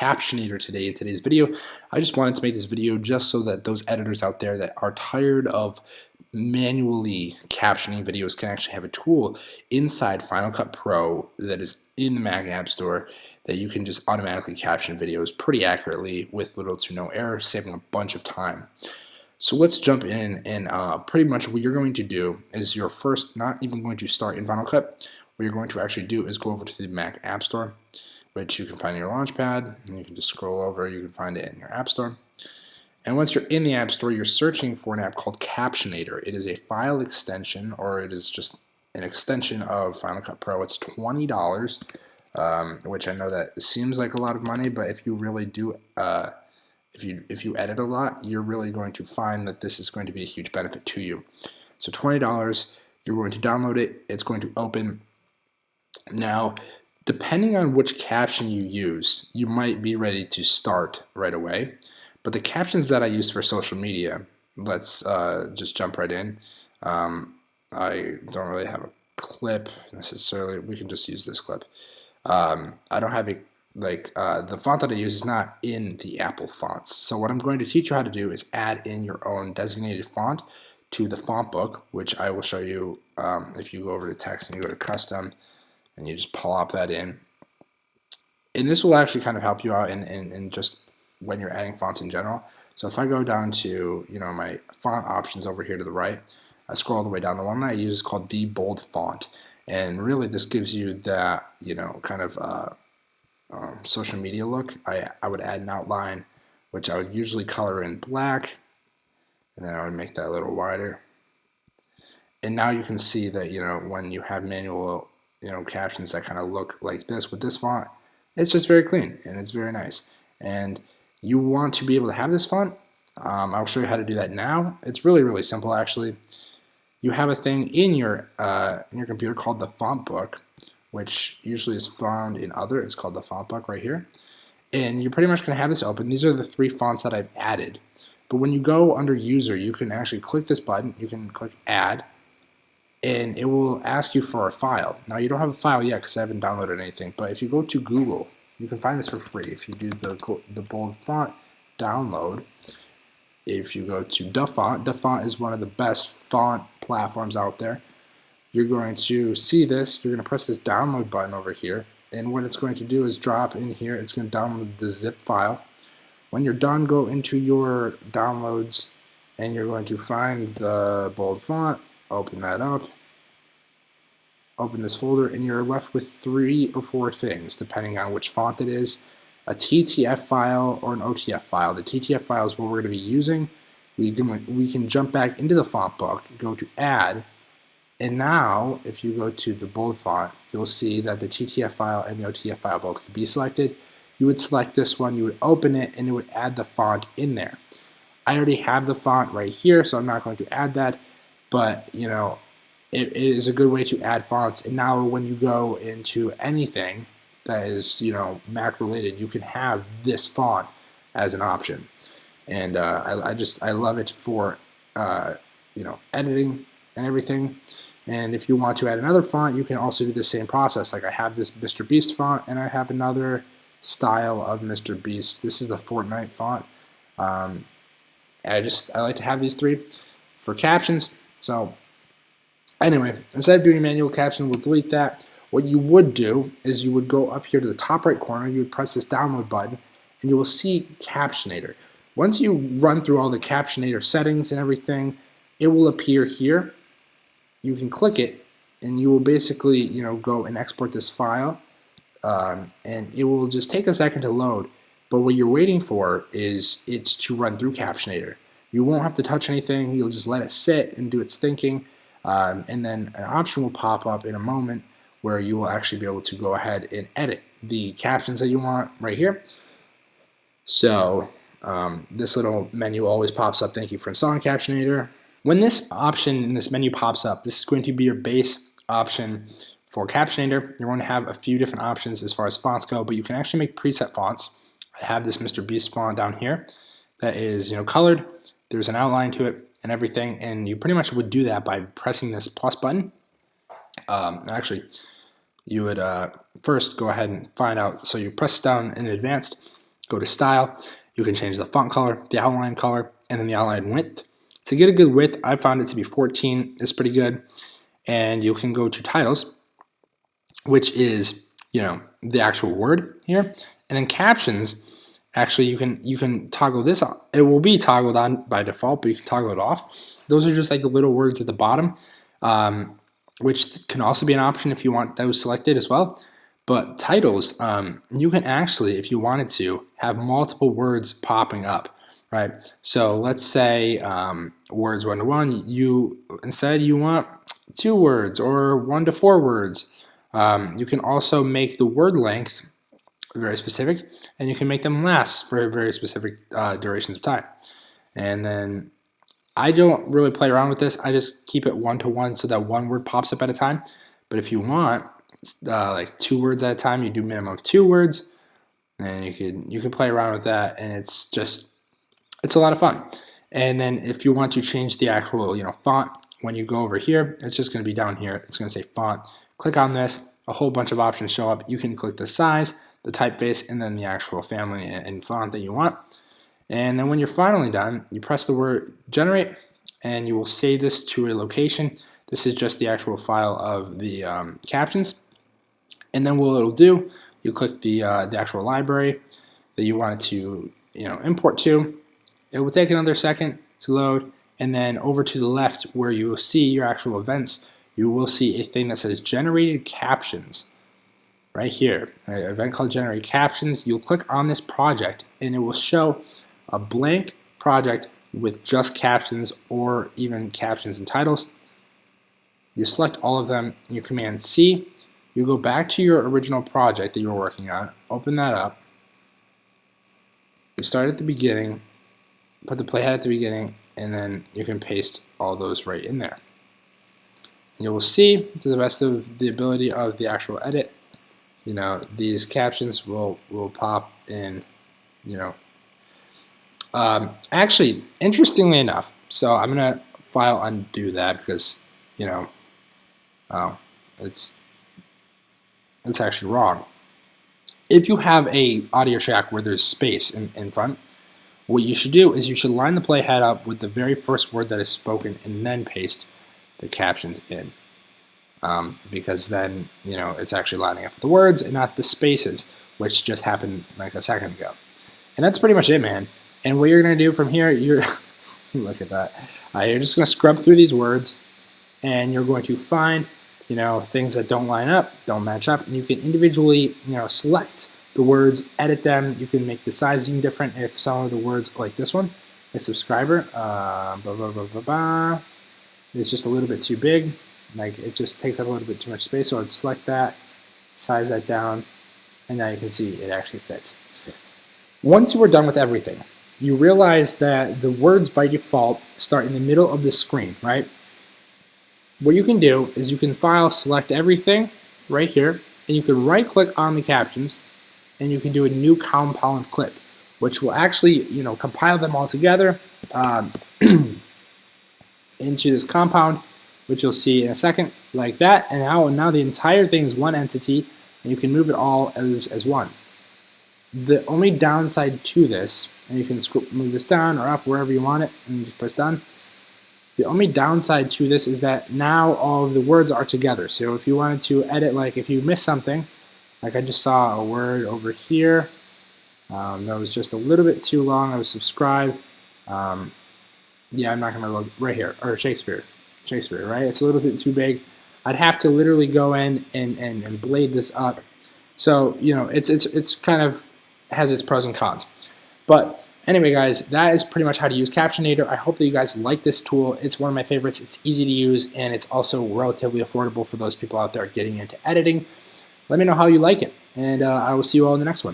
Captionator today. In today's video, I just wanted to make this video just so that those editors out there that are tired of manually captioning videos can actually have a tool inside Final Cut Pro that is in the Mac App Store that you can just automatically caption videos pretty accurately with little to no error, saving a bunch of time. So let's jump in, and pretty much what you're going to do is you're first not even going to start in Final Cut. What you're going to actually do is go over to the Mac App Store, which you can find in your Launchpad, and you can just scroll over, you can find it in your App Store. And once you're in the App Store, you're searching for an app called Captionator. It is a file extension, or it is just an extension of Final Cut Pro. It's $20, which I know that seems like a lot of money, but if you really do, if you edit a lot, you're really going to find that this is going to be a huge benefit to you. So $20, you're going to download it. It's going to open. Now, depending on which caption you use, you might be ready to start right away. But the captions that I use for social media, let's just jump right in. I don't really have a clip necessarily. We can just use this clip. I don't have a the font that I use is not in the Apple fonts. So what I'm going to teach you how to do is add in your own designated font to the font book, which I will show you if you go over to text and you go to custom and you just plop that in. And this will actually kind of help you out in just when you're adding fonts in general. So if I go down to my font options over here to the right, I scroll all the way down. The one that I use is called the bold font, and really this gives you that kind of social media look. I would add an outline, which I would usually color in black, and then I would make that a little wider. And now you can see that when you have manual captions that kind of look like this with this font, it's just very clean and it's very nice. And you want to be able to have this font. I'll show you how to do that now. It's really simple actually. You have a thing in your computer called the font book, which usually is found in other. It's called the font book right here. And you're pretty much going to have this open. These are the 3 fonts that I've added. But when you go under user, you can actually click this button. You can click add, and it will ask you for a file. Now you don't have a file yet because I haven't downloaded anything, but if you go to Google, you can find this for free. If you do the bold font download, if you go to DaFont is one of the best font platforms out there. You're going to see this. You're going to press this download button over here, and what it's going to do is drop in here. It's going to download the zip file. When you're done, go into your downloads, and you're going to find the bold font. Open that up. Open this folder, and you're left with 3 or 4 things, depending on which font it is: a TTF file or an OTF file. The TTF file is what we're going to be using. We can jump back into the font book, go to add. And now, if you go to the bold font, you'll see that the TTF file and the OTF file both can be selected. You would select this one, you would open it, and it would add the font in there. I already have the font right here, so I'm not going to add that, but it is a good way to add fonts. And now when you go into anything that is Mac related, you can have this font as an option. And I love it for editing and everything. And if you want to add another font, you can also do the same process. Like I have this Mr. Beast font, and I have another style of Mr. Beast. This is the Fortnite font. I like to have these 3 for captions. So anyway, instead of doing manual caption, we'll delete that. What you would do is you would go up here to the top right corner, you would press this download button, and you will see Captionator. Once you run through all the Captionator settings and everything, it will appear here. You can click it, and you will basically go and export this file, and it will just take a second to load. But what you're waiting for is it to run through Captionator. You won't have to touch anything. You'll just let it sit and do its thinking, and then an option will pop up in a moment where you will actually be able to go ahead and edit the captions that you want right here. So this little menu always pops up. Thank you for installing Captionator. When this option in this menu pops up, this is going to be your base option for Captionator. You're going to have a few different options as far as fonts go, but you can actually make preset fonts. I have this Mr. Beast font down here that is colored. There's an outline to it and everything, and you pretty much would do that by pressing this plus button. Actually, you would first go ahead and find out. So you press down in advanced, go to style. You can change the font color, the outline color, and then the outline width. To get a good width, I found it to be 14. It's pretty good. And you can go to titles, which is, the actual word here. And then captions, actually you can toggle this on. It will be toggled on by default, but you can toggle it off. Those are just like the little words at the bottom, which can also be an option if you want those selected as well. But titles, you can actually, if you wanted to, have multiple words popping up, right? So let's say words 1 to 1, instead you want 2 words or 1 to 4 words. You can also make the word length very specific, and you can make them last for very specific durations of time. And then I don't really play around with this. I just keep it 1 to 1 so that 1 word pops up at a time. But if you want like 2 words at a time, you do minimum of 2 words, and you can play around with that, and it's a lot of fun. And then if you want to change the actual font, when you go over here, it's just going to be down here. It's going to say font. Click on this. A whole bunch of options show up. You can click the size, the typeface, and then the actual family and font that you want. And then when you're finally done, you press the word generate, and you will save this to a location. This is just the actual file of the captions. And then what it'll do, you click the actual library that you want it to import to. It will take another second to load, and then over to the left where you will see your actual events, you will see a thing that says generated captions right here. An event called generate captions. You'll click on this project, and it will show a blank project with just captions or even captions and titles. You select all of them, you Command C. You go back to your original project that you were working on, open that up, you start at the beginning, put the playhead at the beginning, and then you can paste all those right in there. And you will see, to the best of the ability of the actual edit, these captions will pop in, actually, interestingly enough, so I'm going to file undo that because, it's actually wrong. If you have a audio track where there's space in front, what you should do is you should line the playhead up with the very first word that is spoken and then paste the captions in. Because then, it's actually lining up with the words and not the spaces, which just happened like a second ago. And that's pretty much it, man. And what you're going to do from here, look at that. You're just going to scrub through these words, and you're going to find things that don't line up, don't match up, and you can individually, select the words, edit them. You can make the sizing different if some of the words, like this one, a subscriber, it's just a little bit too big. Like it just takes up a little bit too much space, so I'd select that, size that down, and now you can see it actually fits. Once you are done with everything, you realize that the words by default start in the middle of the screen, right? What you can do is you can file select everything right here, and you can right click on the captions, and you can do a new compound clip, which will actually compile them all together into this compound, which you'll see in a second, like that. And now the entire thing is one entity, and you can move it all as one. The only downside to this, and you can move this down or up wherever you want it, and just press done. The only downside to this is that now all of the words are together. So if you wanted to edit, like if you missed something, like I just saw a word over here that was just a little bit too long, I was subscribed. Yeah, I'm not going to look right here, or Shakespeare, right? It's a little bit too big. I'd have to literally go in and blade this up. So, it's kind of has its pros and cons. But anyway, guys, that is pretty much how to use Captionator. I hope that you guys like this tool. It's one of my favorites. It's easy to use, and it's also relatively affordable for those people out there getting into editing. Let me know how you like it, and I will see you all in the next one.